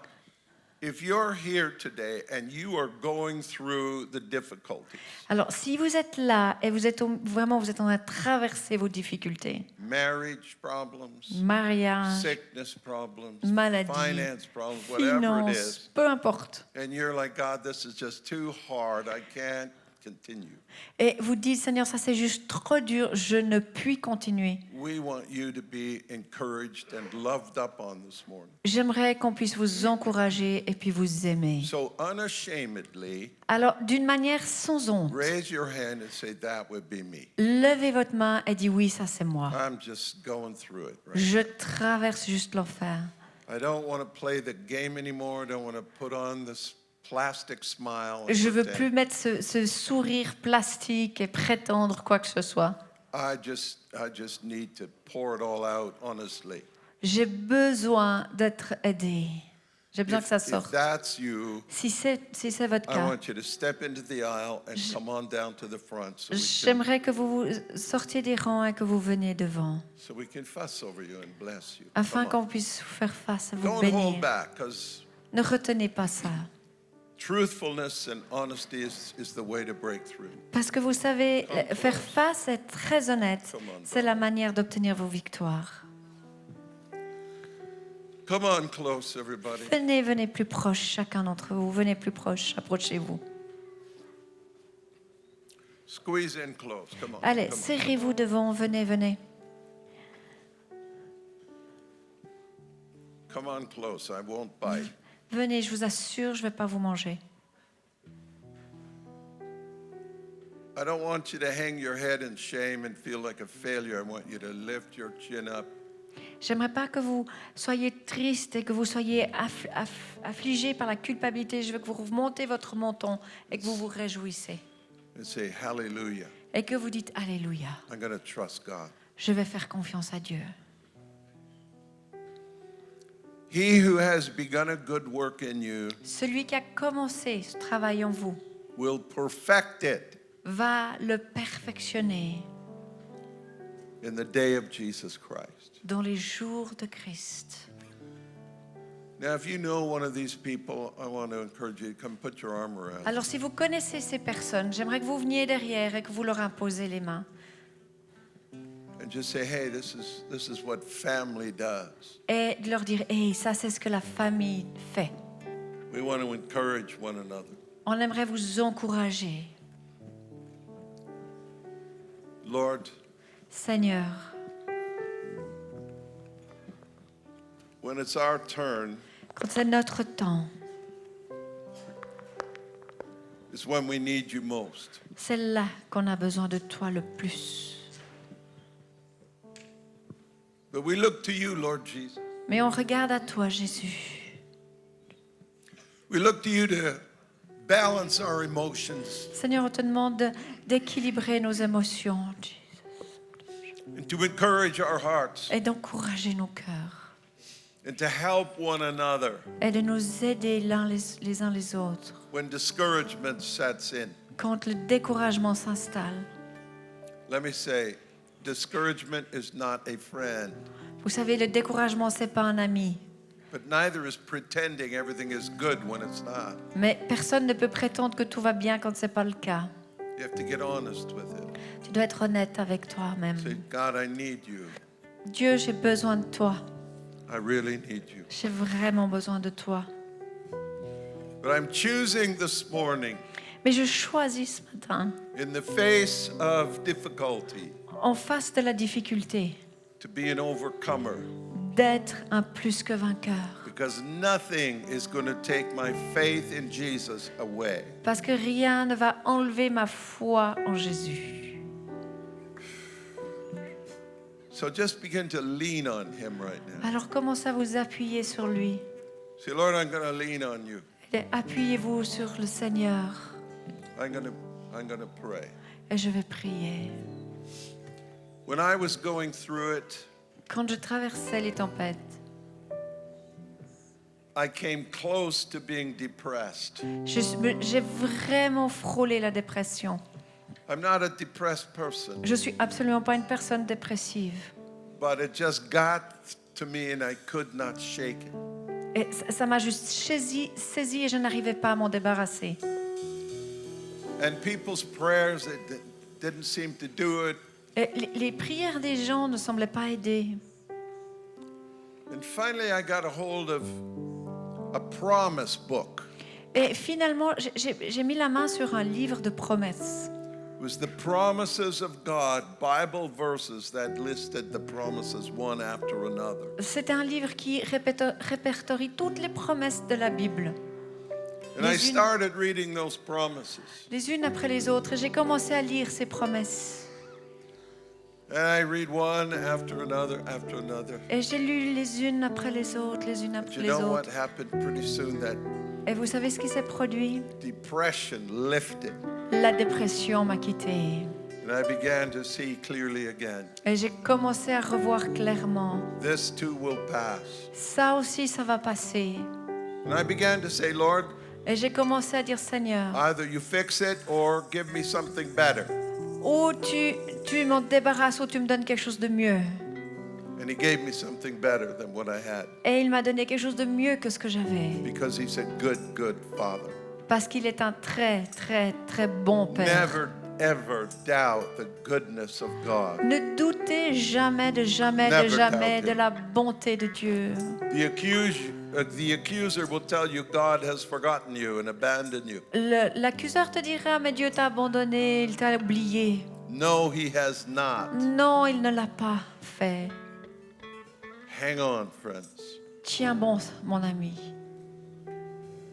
if you're here today and you are going through the difficulties, Alors, si vous êtes là et vous êtes vous êtes en train de traverser vos difficultés, marriage problems, mariage, sickness problems, maladie, finance problems, whatever it finance, is, peu importe. and you're like, God, this is just too hard. I can't continue. Et vous dites, Seigneur, ça c'est juste trop dur, je ne puis continuer. We want you to be encouraged and loved up on this morning. J'aimerais qu'on puisse vous encourager et puis vous aimer. So unashamedly, Alors, d'une manière sans honte, raise your hand and say, that would be me. levez votre main et dites oui, ça c'est moi. I'm just going through it, right? Je traverse juste l'enfer. I don't want to play the game anymore. I don't want to put on this plastic smile. and Je veux pretend. plus mettre ce sourire plastique et prétendre quoi que ce soit. I just need to pour it all out honestly. J'ai besoin d'être aidé. J'ai besoin que ça If sorte. that's you, Si c'est votre I cas, want you to step into the aisle and come on down to the front j'aimerais que vous sortiez des rangs et que vous veniez devant, so we can fuss over you and bless you. afin Come on. qu'on puisse vous faire face et vous Don't hold bénir. back, because Ne retenez pas ça. truthfulness and honesty is the way to break through. Parce que vous savez, faire face, être très honnête, c'est la manière d'obtenir vos victoires. Come on close, everybody. Venez plus proche, chacun d'entre vous. Venez plus proche, approchez-vous. Squeeze in close. Come on. Allez, come on. serrez-vous devant, venez. Come on close. I won't bite. Venez, je vous assure, je ne vais pas vous manger. I don't want you to hang your head in shame and feel like a failure. I want you to lift your chin up. J'aimerais pas que vous soyez triste et que vous soyez affligé par la culpabilité. Je veux que vous remontez votre menton et que vous vous réjouissez. And say, hallelujah. Et que vous dites Alléluia. I'm going to trust God. Je vais faire confiance à Dieu. He who has begun a good work in you Celui qui a commencé ce travail en vous will perfect it va le perfectionner in the day of Jesus Christ. dans les jours de Christ. Now, if you know one of these people, I want to encourage you to come put your arm around them. Alors si vous connaissez ces personnes, j'aimerais que vous veniez derrière et que vous leur imposez les mains. And just say, hey, this is what family does. Et de leur dire, hey, ça c'est ce que la famille fait. We want to encourage one another. On aimerait vous encourager. Lord, Seigneur, when it's our turn, quand c'est notre temps, it's when we need you most. c'est là qu'on a besoin de toi le plus. But we look to you, Lord Jesus. Mais on regarde à toi, Jésus. We look to you to balance our emotions Seigneur, on te demande d'équilibrer nos émotions and to encourage our hearts et d'encourager nos cœurs and to help one another et de nous aider les uns les autres when discouragement sets in. quand le découragement s'installe. Let me say, discouragement is not a friend, Vous savez, le découragement, c'est pas un ami. but neither is pretending everything is good when it's not. Mais personne ne peut prétendre que tout va bien quand c'est pas le cas. You have to get honest with it. Tu dois être honnête avec toi-même. Say, God, I need you. Dieu, j'ai besoin de toi. I really need you. J'ai vraiment besoin de toi. But I'm choosing this morning, Mais je choisis ce matin, in the face of difficulty, en face de la difficulté, to be an overcomer d'être un plus que vainqueur. because nothing is going to take my faith in Jesus away. Parce que rien ne va enlever ma foi en Jésus. So just begin to lean on him right now. Alors commencez à vous appuyer sur lui. Say, Lord, I'm going to lean on you. Et appuyez-vous sur le Seigneur. I'm going to pray. Et je vais prier. When I was going through it, Quand je traversais les tempêtes, I came close to being depressed. j'ai vraiment frôlé la dépression. I'm not a depressed person, Je suis absolument pas une personne dépressive. but it just got to me and I could not shake it. Et ça m'a juste saisi et je n'arrivais pas à m'en débarrasser. And people's prayers, it didn't seem to do it. Et les prières des gens ne semblaient pas aider. And finally, I got a hold of a promise book. Et finalement, j'ai mis la main sur un livre de promesses. It was the promises of God, Bible verses that listed the promises one after another. C'est un livre qui répertorie toutes les promesses de la Bible, And I Les unes- started reading those promises. les unes après les autres. Et j'ai commencé à lire ces promesses. And I read one after another after another. Et j'ai lu les unes après les autres, les unes But après you les know what autres. happened pretty soon? That Et vous savez ce qui s'est produit? depression lifted. La dépression m'a quittée. And I began to see clearly again. Et j'ai commencé à revoir clairement. This too will pass. Ça aussi, ça va passer. And I began to say, Lord, Et j'ai commencé à dire, Seigneur, either you fix it or give me something better. ou tu m'en débarrasses ou tu me donnes quelque chose de mieux. And he gave me something better than what I had. Et il m'a donné quelque chose de mieux que ce que j'avais. Because he said, good, good Father. Parce qu'il est un très, très, très bon Père. Never, ever doubt the goodness of God. Ne doutez jamais, de jamais, de Never jamais doubt it. de la bonté de Dieu. The accuser will tell you God has forgotten you and abandoned you. L'accuseur te dira, mais Dieu t'a abandonné, il t'a oublié. No, he has not. Non, il ne l'a pas fait. Hang on, friends. Tiens bon, mon ami.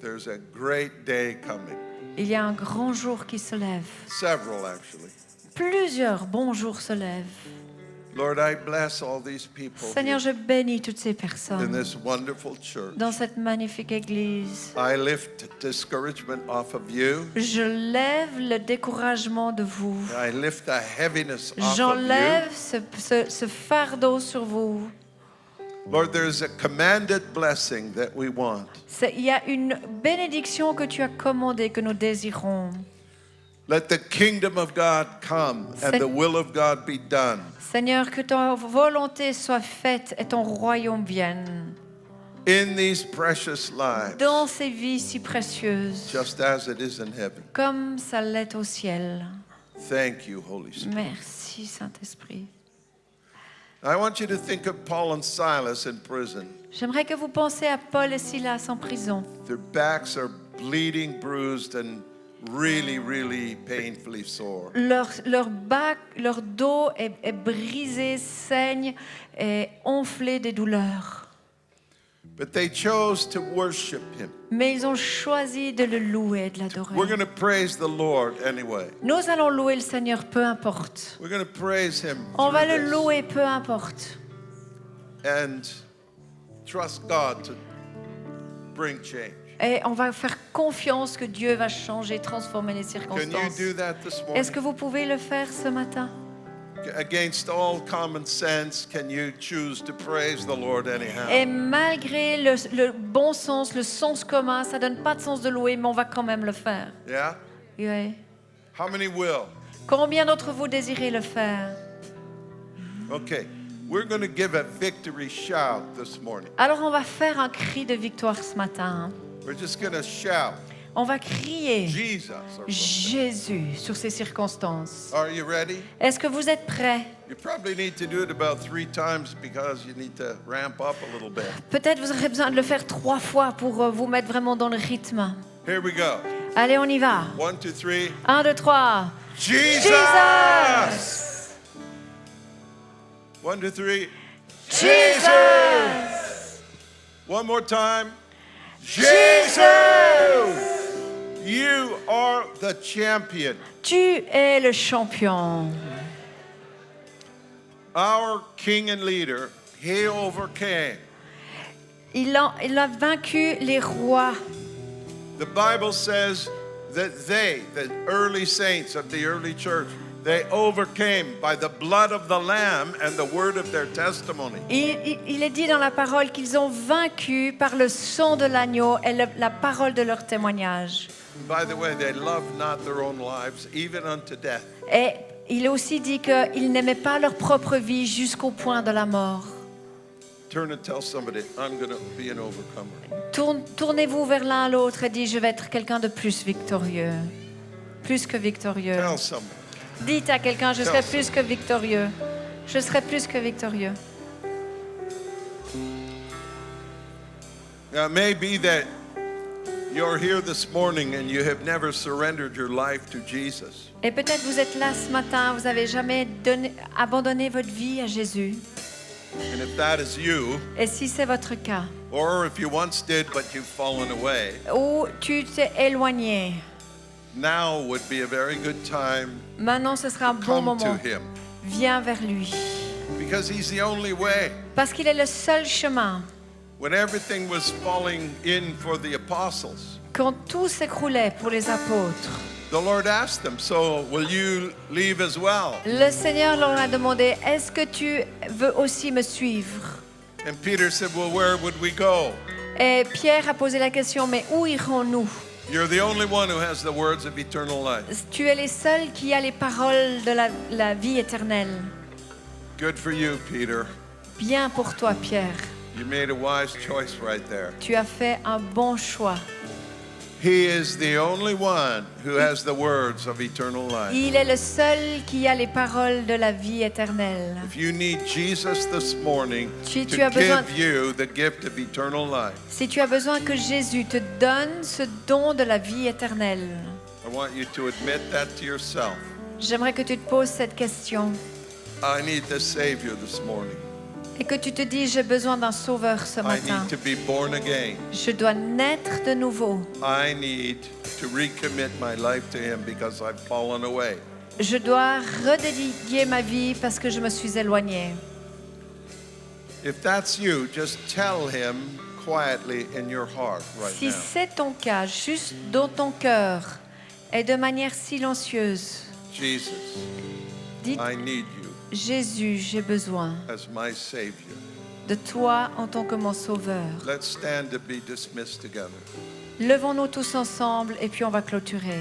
There's a great day coming. Il y a un grand jour qui se lève. Several, actually. Plusieurs bons jours se lèvent. Lord, I bless all these people Seigneur, here je bénis toutes ces in personnes this wonderful church. dans cette magnifique église. I lift discouragement off of you. Je lève le découragement de vous. I lift the heaviness off of J'enlève ce fardeau sur vous. you. Lord, there's a commanded blessing that we want. Il y a une bénédiction que tu as commandée, que nous désirons. Let the kingdom of God come and Sen- the will of God be done Seigneur, que ta volonté soit faite et ton royaume vienne in these precious lives, dans ces vies si précieuses, just as it is in heaven. comme ça l'est au ciel. Thank you, Holy Spirit. Merci, Saint-Esprit. I want you to think of Paul and Silas in prison. J'aimerais que vous pensiez à Paul et Silas en prison. Their backs are bleeding, bruised, and really, really painfully sore. Leur dos est brisé, saigne et enflé des douleurs. But they chose to worship him. Mais ils ont choisi de le louer, de l'adorer. We're going to praise the Lord anyway. Nous allons louer le Seigneur, peu importe. We're going to praise him On va through le this louer, peu importe. and trust God to bring change. Et on va faire confiance que Dieu va changer, transformer les Can you circonstances. do that this Est-ce morning? que vous pouvez le faire ce matin? Against all common sense, can you choose to praise the Lord anyhow? Et malgré le bon sens, le sens commun, ça donne pas de sens de louer, mais on va quand même le faire. Yeah? Oui. How many will? Combien d'entre vous désirez le faire? Okay. We're going to give a victory shout this morning. Alors on va faire un cri de victoire ce matin. We're just going to shout On va crier Jesus or something. Jésus sur ces circonstances. Are you ready? Est-ce que vous êtes prêts? You probably need to do it about 3 times because you need to ramp up a little bit. Peut-être vous aurez besoin de le faire 3 fois pour vous mettre vraiment dans le rythme. Here we go. Allez, on y va. 1, 2, 3. 1, 2, 3. Jesus! Jesus! 1, 2, 3. Jesus! One more time. Jesus! You are the champion. Tu es le champion. Our king and leader, he overcame. Il a vaincu les rois. The Bible says that they, the early saints of the early church, they overcame by the blood of the Lamb and the word of their testimony. Il est dit dans la parole qu'ils ont vaincu par le sang de l'agneau et la parole de leur témoignage. By the way, they loved not their own lives, even unto death. Et il est aussi dit qu'ils n'aimaient pas leur propre vie jusqu'au point de la mort. Turn and tell somebody, I'm going to be an overcomer. Tournez-vous vers l'un à l'autre et dites, je vais être quelqu'un de plus victorieux. Plus que victorieux. Tell somebody. Dites à quelqu'un, je serai plus que victorieux. Je serai plus que victorieux. Now, it may be that you're here this morning and you have never surrendered your life to Jesus. Et peut-être vous êtes là ce matin, vous n'avez jamais abandonné votre vie à Jésus. And if that is you, Et si c'est votre cas, or if you once did but you've fallen away, ou tu t'es éloigné, now would be a very good time maintenant ce sera un to bon come moment. to him. Viens vers lui. Because he's the only way. Parce qu'il est le seul chemin. When everything was falling in for the apostles, Quand tout s'écroulait pour les apôtres, the Lord asked them, so will you leave as well? le Seigneur leur a demandé, est-ce que tu veux aussi me suivre? And Peter said, well, where would we go? Et Pierre a posé la question, mais où irons-nous? You're the only one who has the words of eternal life. Tu es les seuls qui a les paroles de la vie éternelle. Good for you, Peter. Bien pour toi, Pierre. You made a wise choice right there. Tu as fait un bon choix. He is the only one who has the words of eternal life. Il est le seul qui a les paroles de la vie éternelle. If you need Jesus this morning Tu to as besoin- give you the gift of eternal life, Si tu as besoin que Jésus te donne ce don de la vie éternelle, I want you to admit that to yourself. j'aimerais que tu te poses cette question I need the Savior this morning. et que tu te dises, j'ai besoin d'un sauveur ce I matin. need to be born again. Je dois naître de nouveau. I need to recommit my life to Him because I've fallen away. Je dois redédier ma vie parce que je me suis éloignée. If that's you, just tell Him quietly in your heart right Si now. c'est ton cas, juste dans ton cœur et de manière silencieuse, Jesus, dites, I need you Jésus, j'ai besoin as my Savior. de toi en tant que mon sauveur. Let's stand to be dismissed together. Levons-nous tous ensemble et puis on va clôturer.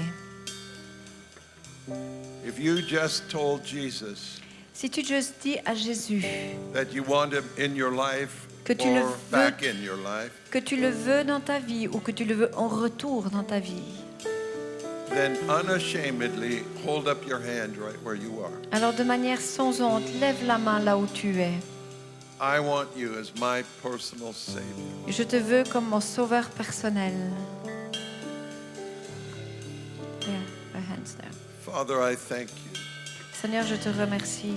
If you just told Jesus Si tu juste dis à Jésus that you want Him in your life Que tu le or veux. back in your life, que tu le veux dans ta vie ou que tu le veux en retour dans ta vie, then unashamedly hold up your hand right where you are. alors de manière sans honte, lève la main là où tu es. I want you as my personal Savior. Je te veux comme mon sauveur personnel. Yeah, my hands there. Father, I thank you. Seigneur, je te remercie.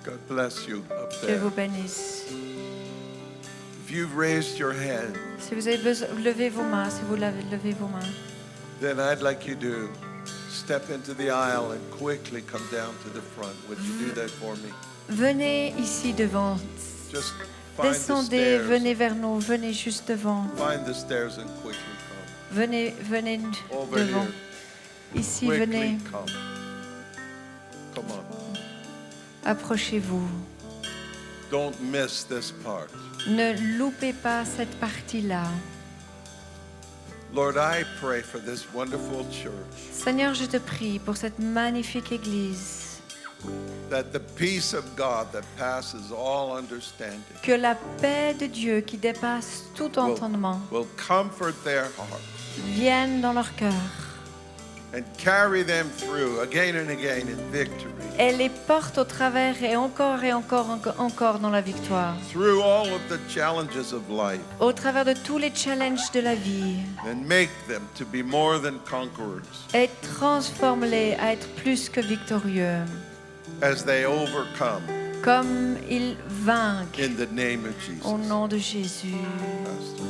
God bless you up Dieu there. vous bénisse. If you've raised your hand, Si vous avez besoin, levez vos mains, si vous levez vos mains. then I'd like you to step into the aisle and quickly come down to the front. Would you do that for me? Venez ici devant. Just find the Descendez, stairs. venez vers nous, venez juste devant. Find the stairs and quickly come. Venez Over devant. here. Ici, Quickly venez, come. Come on. approchez-vous. Don't miss this part. Ne loupez pas cette partie-là. Lord, I pray for this wonderful church Seigneur, je te prie pour cette magnifique église, that the peace of God that passes all understanding que la paix de Dieu qui dépasse tout entendement will comfort their hearts vienne dans leur cœur and carry them through again and again in victory, et les porte au travers et encore dans la victoire, through all of the challenges of life, au travers de tous les challenges de la vie, and make them to be more than conquerors et transforme-les à être plus que victorieux as they overcome comme ils vainquent In the name of au Jesus. nom de Jésus. Pastor.